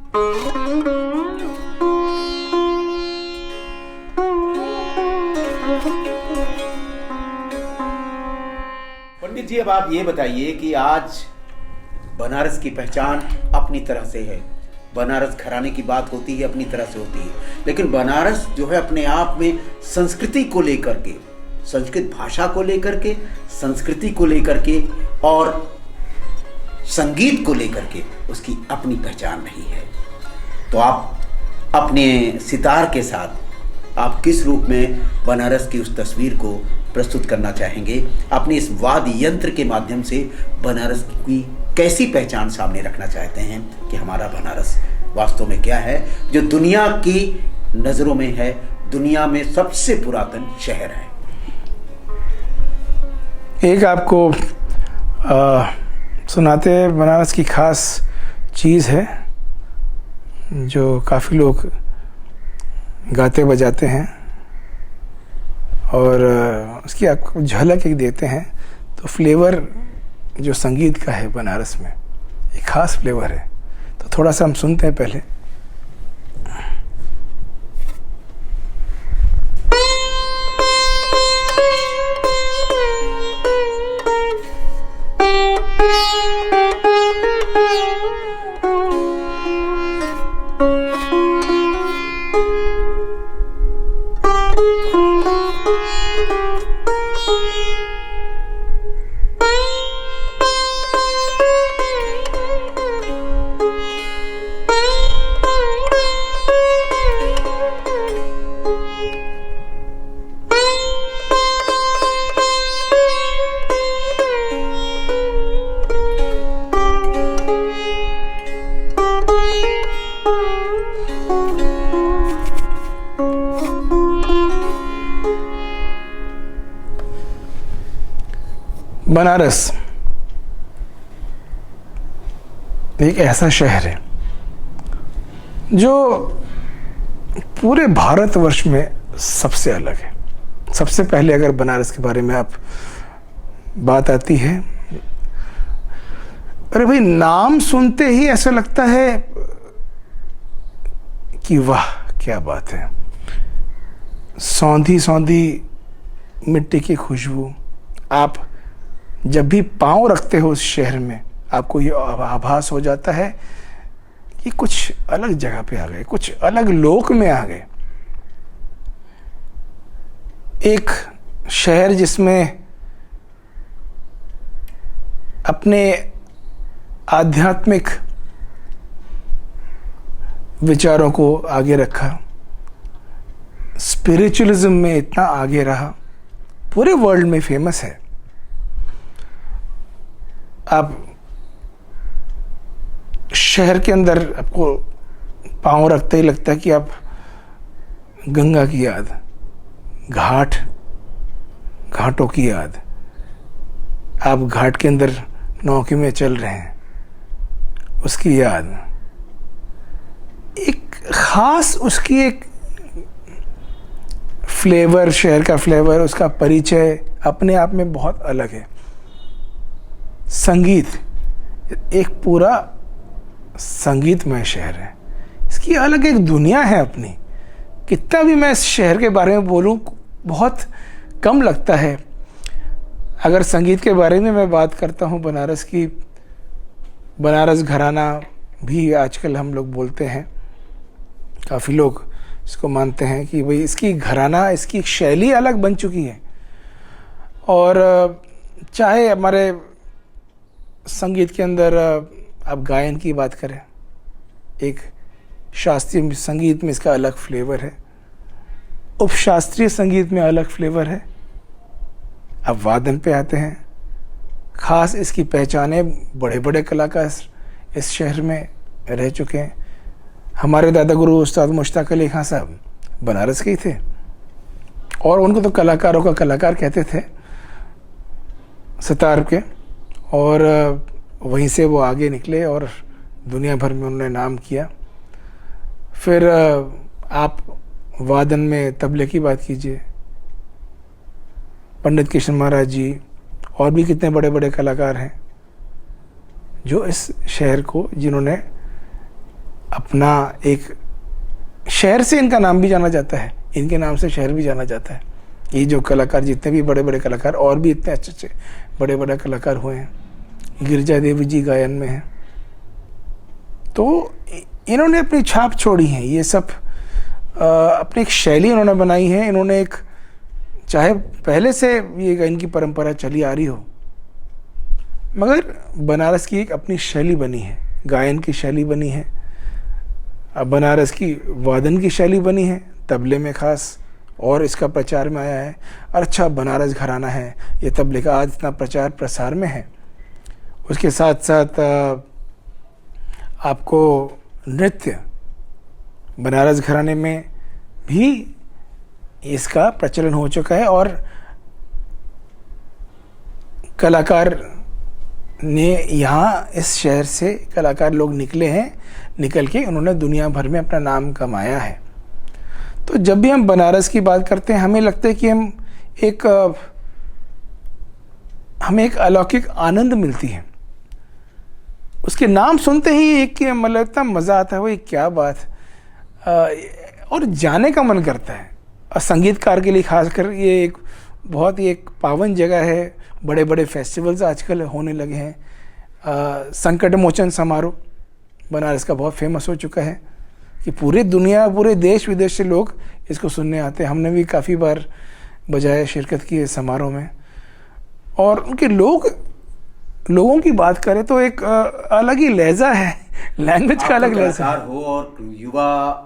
पंडित जी, अब आप ये बताइए कि आज बनारस की पहचान अपनी तरह से है, बनारस घराने की बात होती है अपनी तरह से होती है, लेकिन बनारस जो है अपने आप में संस्कृति को लेकर के, संस्कृत भाषा को लेकर के, संस्कृति को लेकर के और संगीत को लेकर के उसकी अपनी पहचान रही है। तो आप अपने सितार के साथ आप किस रूप में बनारस की उस तस्वीर को प्रस्तुत करना चाहेंगे? अपने इस वाद्य यंत्र के माध्यम से बनारस की कैसी पहचान सामने रखना चाहते हैं कि हमारा बनारस वास्तव में क्या है जो दुनिया की नज़रों में है, दुनिया में सबसे पुरातन शहर है? एक आपको सुनाते हैं बनारस की खास चीज़ है जो काफ़ी लोग गाते बजाते हैं और उसकी आपको झलक एक देते हैं। तो फ्लेवर जो संगीत का है बनारस में एक ख़ास फ्लेवर है, तो थोड़ा सा हम सुनते हैं पहले। बनारस एक ऐसा शहर है जो पूरे भारतवर्ष में सबसे अलग है। सबसे पहले अगर बनारस के बारे में आप बात आती है, अरे भाई नाम सुनते ही ऐसा लगता है कि वाह क्या बात है। सौंधी सौंधी मिट्टी की खुशबू, आप जब भी पांव रखते हो उस शहर में आपको ये आभास हो जाता है कि कुछ अलग जगह पे आ गए, कुछ अलग लोक में आ गए। एक शहर जिसमें अपने आध्यात्मिक विचारों को आगे रखा, स्पिरिचुअलिज्म में इतना आगे रहा, पूरे वर्ल्ड में फेमस है। आप शहर के अंदर आपको पाँव रखते ही लगता है कि आप गंगा की याद, घाटों की याद, आप घाट के अंदर नौके में चल रहे हैं उसकी याद, एक खास उसकी एक फ्लेवर, शहर का फ्लेवर, उसका परिचय अपने आप में बहुत अलग है। संगीत, एक पूरा संगीतमय शहर है, इसकी अलग एक दुनिया है अपनी। कितना भी मैं इस शहर के बारे में बोलूं बहुत कम लगता है। अगर संगीत के बारे में मैं बात करता हूं बनारस की, बनारस घराना भी आजकल हम लोग बोलते हैं, काफ़ी लोग इसको मानते हैं कि भाई इसकी घराना, इसकी शैली अलग बन चुकी है। और चाहे हमारे संगीत के अंदर आप गायन की बात करें, एक शास्त्रीय संगीत में इसका अलग फ्लेवर है, उपशास्त्रीय संगीत में अलग फ्लेवर है। अब वादन पे आते हैं, खास इसकी पहचाने बड़े बड़े कलाकार इस शहर में रह चुके हैं। हमारे दादा गुरु उस्ताद मुश्ताक अली खां साहब बनारस के ही थे और उनको तो कलाकारों का कलाकार कहते थे सितार के, और वहीं से वो आगे निकले और दुनिया भर में उन्होंने नाम किया। फिर आप वादन में तबले की बात कीजिए, पंडित किशन महाराज जी और भी कितने बड़े बड़े कलाकार हैं जो इस शहर को, जिन्होंने अपना एक शहर से इनका नाम भी जाना जाता है, इनके नाम से शहर भी जाना जाता है। ये जो कलाकार, जितने भी बड़े बड़े कलाकार और भी इतने अच्छे अच्छे बड़े बड़े कलाकार हुए हैं, गिरिजा देवी जी गायन में हैं, तो इन्होंने अपनी छाप छोड़ी है। ये सब अपनी एक शैली इन्होंने बनाई है। इन्होंने एक, चाहे पहले से ये इनकी परंपरा चली आ रही हो, मगर बनारस की एक अपनी शैली बनी है, गायन की शैली बनी है, अब बनारस की वादन की शैली बनी है, तबले में खास, और इसका प्रचार में आया है। और अच्छा बनारस घराना है, ये तबले का आज इतना प्रचार प्रसार में है। उसके साथ साथ आपको नृत्य, बनारस घराने में भी इसका प्रचलन हो चुका है, और कलाकार ने यहाँ इस शहर से कलाकार लोग निकले हैं, निकल के उन्होंने दुनिया भर में अपना नाम कमाया है। तो जब भी हम बनारस की बात करते हैं, हमें लगता है कि हमें एक अलौकिक आनंद मिलती है। उसके नाम सुनते ही एक मतलब इतना मज़ा आता है, वो क्या बात, और जाने का मन करता है। और संगीतकार के लिए खासकर ये एक बहुत ही एक पावन जगह है। बड़े बड़े फेस्टिवल्स आजकल होने लगे हैं। संकट मोचन समारोह बनारस का बहुत फेमस हो चुका है कि पूरे दुनिया, पूरे देश विदेश से लोग इसको सुनने आते हैं। हमने भी काफ़ी बार बजाय शिरकत की इस समारोह में, और उनके लोगों की बात करें तो एक अलग ही लहजा है, लैंग्वेज का अलग लहजा हो, और युवा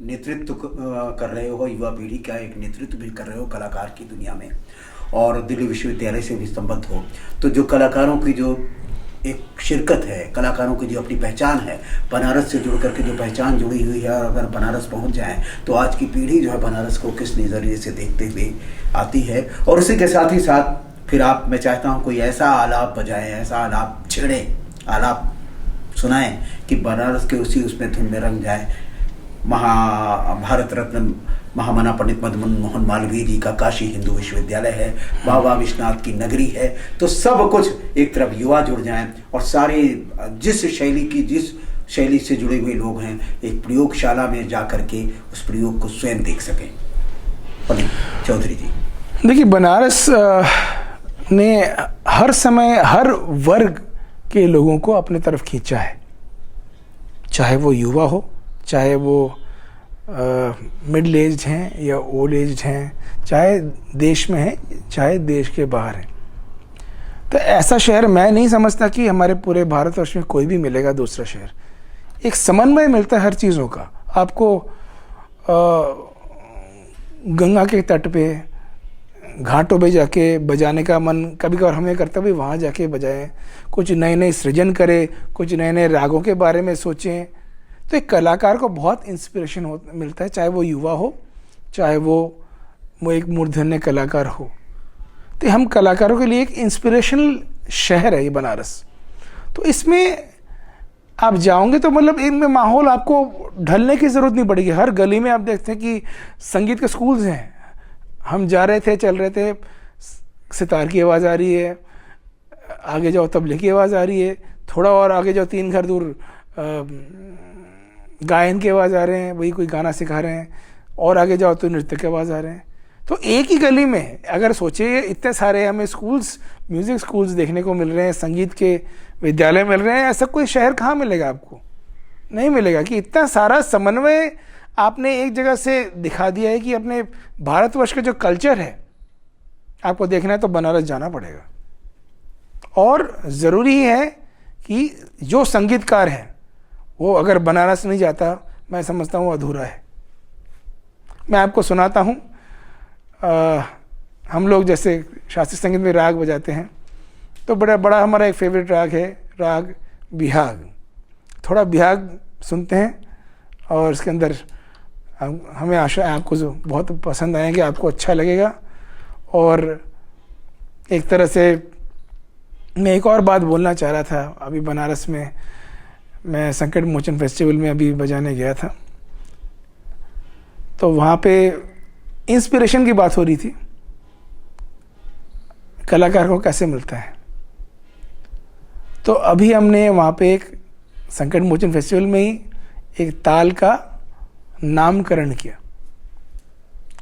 नेतृत्व कर रहे हो, युवा पीढ़ी का एक नेतृत्व भी कर रहे हो कलाकार की दुनिया में, और दिल्ली विश्वविद्यालय से भी संबद्ध हो, तो जो कलाकारों की जो एक शिरकत है, कलाकारों की जो अपनी पहचान है, बनारस से जुड़ करके जो पहचान जुड़ी हुई है, और अगर बनारस पहुंच जाए तो आज की पीढ़ी जो है बनारस को किस नज़रिए से देखते हुए आती है। और उसी के साथ ही साथ फिर मैं चाहता हूं कोई ऐसा आलाप बजाएं, ऐसा आलाप छेड़े, आलाप सुनाएं कि बनारस के उसी उसमें धुन में रंग जाए। भारत रत्न महामना पंडित मदन मोहन मालवीय जी का काशी हिंदू विश्वविद्यालय है, बाबा विश्वनाथ की नगरी है, तो सब कुछ एक तरफ युवा जुड़ जाएं, और सारे जिस शैली से जुड़े हुए लोग हैं एक प्रयोगशाला में जा करके उस प्रयोग को स्वयं देख सकें। पंडित चौधरी जी, देखिए, बनारस ने हर समय हर वर्ग के लोगों को अपने तरफ खींचा है, चाहे वो युवा हो, चाहे वो मिडिल एज हैं या ओल्ड एज हैं, चाहे देश में हैं चाहे देश के बाहर हैं। तो ऐसा शहर मैं नहीं समझता कि हमारे पूरे भारतवर्ष में कोई भी मिलेगा दूसरा शहर। एक समन्वय मिलता है हर चीज़ों का। आपको गंगा के तट पे, घाटों पे जाके बजाने का मन कभी कभार हमें करता है, वहाँ जाके बजाएं, कुछ नए नए सृजन करें, कुछ नए नए रागों के बारे में सोचें। तो एक कलाकार को बहुत इंस्पिरेशन मिलता है, चाहे वो युवा हो, चाहे वो एक मूर्धन्य कलाकार हो। तो हम कलाकारों के लिए एक इंस्पिरेशनल शहर है ये बनारस। तो इसमें आप जाओगे तो मतलब इनमें माहौल आपको ढलने की ज़रूरत नहीं पड़ेगी। हर गली में आप देखते हैं कि संगीत के स्कूल्स हैं। हम जा रहे थे, चल रहे थे, सितार की आवाज़ आ रही है, आगे जाओ तबले की आवाज़ आ रही है, थोड़ा और आगे जाओ 3 घर दूर गायन की आवाज़ आ रहे हैं, वही कोई गाना सिखा रहे हैं, और आगे जाओ तो नृत्य की आवाज़ आ रहे हैं। तो एक ही गली में अगर सोचिए इतने सारे हमें स्कूल्स, म्यूज़िक स्कूल्स देखने को मिल रहे हैं, संगीत के विद्यालय मिल रहे हैं, ऐसा कोई शहर कहाँ मिलेगा आपको? नहीं मिलेगा कि इतना सारा समन्वय आपने एक जगह से दिखा दिया है कि अपने भारतवर्ष का जो कल्चर है आपको देखना है तो बनारस जाना पड़ेगा। और ज़रूरी है कि जो संगीतकार है वो अगर बनारस नहीं जाता, मैं समझता हूँ अधूरा है। मैं आपको सुनाता हूँ, हम लोग जैसे शास्त्रीय संगीत में राग बजाते हैं तो बड़ा हमारा एक फेवरेट राग है, राग बिहाग। थोड़ा बिहाग सुनते हैं और इसके अंदर हमें आशा है आपको जो बहुत पसंद आएंगे, आपको अच्छा लगेगा। और एक तरह से मैं एक और बात बोलना चाह रहा था, अभी बनारस में मैं संकट मोचन फेस्टिवल में अभी बजाने गया था, तो वहाँ पे इंस्पिरेशन की बात हो रही थी, कलाकार को कैसे मिलता है। तो अभी हमने वहाँ पे एक संकट मोचन फेस्टिवल में ही एक ताल का नामकरण किया।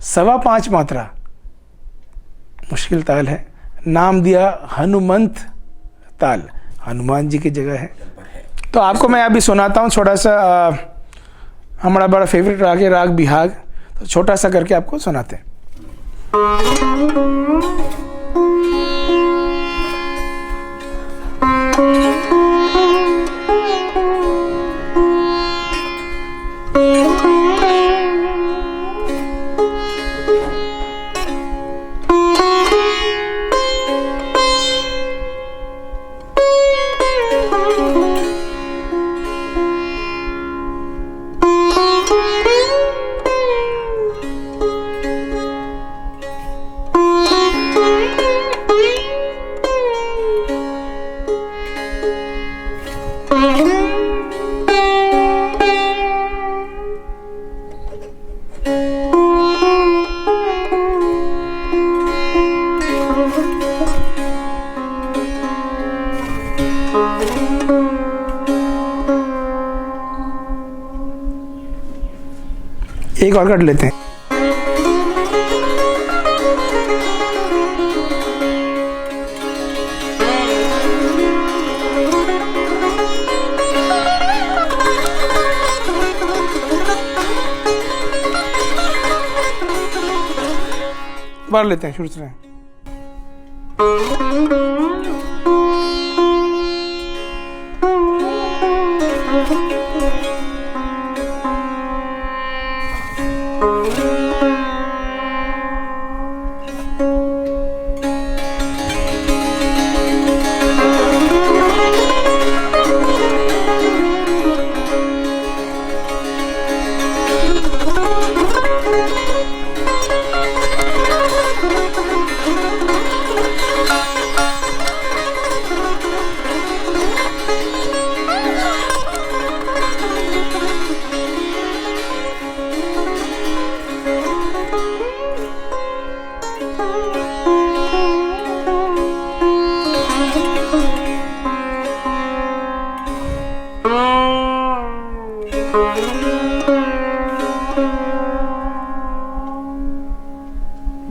5.25 मात्रा, मुश्किल ताल है, नाम दिया हनुमंत ताल, हनुमान जी की जगह है। तो आपको मैं अभी सुनाता हूँ छोटा सा, हमारा बड़ा फेवरेट राग है राग बिहाग, तो छोटा सा करके आपको सुनाते हैं। एक और कर लेते हैं। बार लेते हैं शुरू से।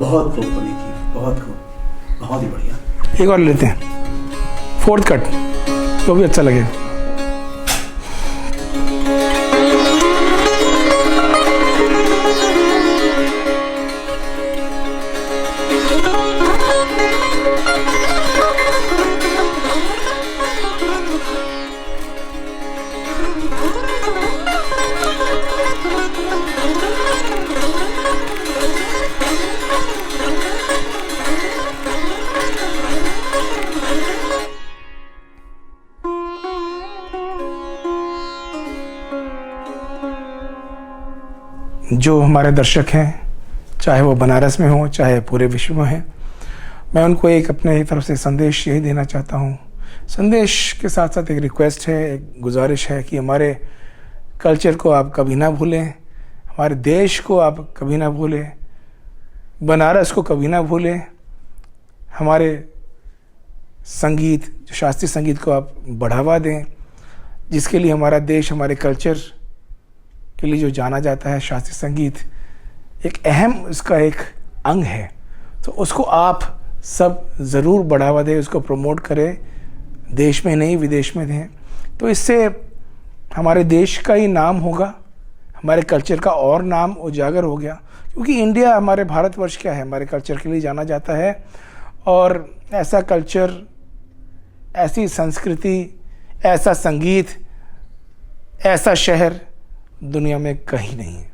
बहुत खूब बनी थी, बहुत खूब, बहुत ही बढ़िया। एक और लेते हैं, 4th कट, तो भी अच्छा लगेगा। जो हमारे दर्शक हैं, चाहे वो बनारस में हो चाहे पूरे विश्व में हैं, मैं उनको एक अपने तरफ से संदेश यही देना चाहता हूँ। संदेश के साथ साथ एक रिक्वेस्ट है, एक गुजारिश है कि हमारे कल्चर को आप कभी ना भूलें, हमारे देश को आप कभी ना भूलें, बनारस को कभी ना भूलें, हमारे संगीत, जो शास्त्रीय संगीत को आप बढ़ावा दें, जिसके लिए हमारा देश, हमारे कल्चर के लिए जो जाना जाता है। शास्त्रीय संगीत एक अहम उसका एक अंग है, तो उसको आप सब ज़रूर बढ़ावा दें, उसको प्रमोट करें, देश में नहीं विदेश में दें। तो इससे हमारे देश का ही नाम होगा, हमारे कल्चर का और नाम उजागर हो गया, क्योंकि इंडिया, हमारे भारतवर्ष क्या है, हमारे कल्चर के लिए जाना जाता है। और ऐसा कल्चर, ऐसी संस्कृति, ऐसा संगीत, ऐसा शहर दुनिया में कहीं नहीं है।